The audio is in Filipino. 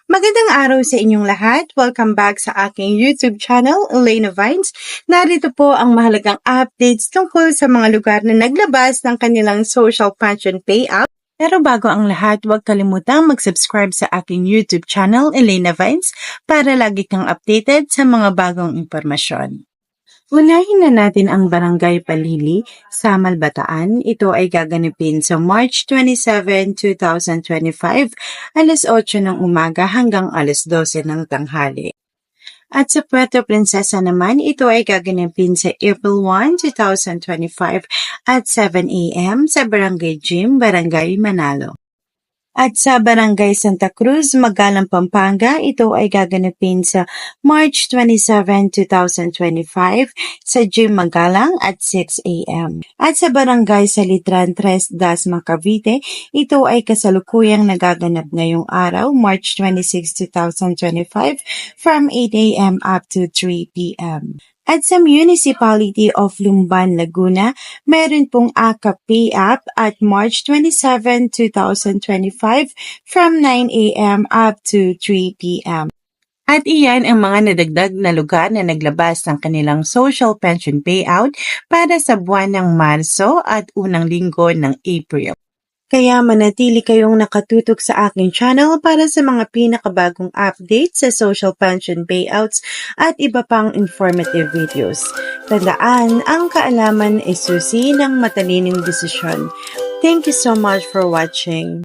Magandang araw sa inyong lahat. Welcome back sa aking YouTube channel, Elena Vines. Narito po ang mahalagang updates tungkol sa mga lugar na naglabas ng kanilang social pension payout. Pero bago ang lahat, huwag kalimutang mag-subscribe sa aking YouTube channel, Elena Vines, para lagi kang updated sa mga bagong impormasyon. Unahin na natin ang Barangay Palili sa Malbataan. Ito ay gaganapin sa March 27, 2025, alas 8 ng umaga hanggang alas 12 ng tanghali. At sa Puerto Princesa naman, ito ay gaganapin sa April 1, 2025 at 7 a.m. sa Barangay Gym, Barangay Manalo. At sa Barangay Santa Cruz, Magalang, Pampanga, ito ay gaganapin sa March 27, 2025 sa Gym Magalang at 6 a.m. At sa Barangay Salitran, Tres Dasma, Cavite, ito ay kasalukuyang nagaganap ngayong araw, March 26, 2025 from 8 a.m. up to 3 p.m. At sa Municipality of Lumban, Laguna, meron pong AKAP pay-up at March 27, 2025 from 9 a.m. up to 3 p.m. At iyan ang mga nadagdag na lugar na naglabas ng kanilang social pension payout para sa buwan ng Marso at unang linggo ng April. Kaya manatili kayong nakatutok sa aking channel para sa mga pinakabagong updates sa social pension payouts at iba pang informative videos. Tandaan, ang kaalaman ay susi ng matalining desisyon. Thank you so much for watching.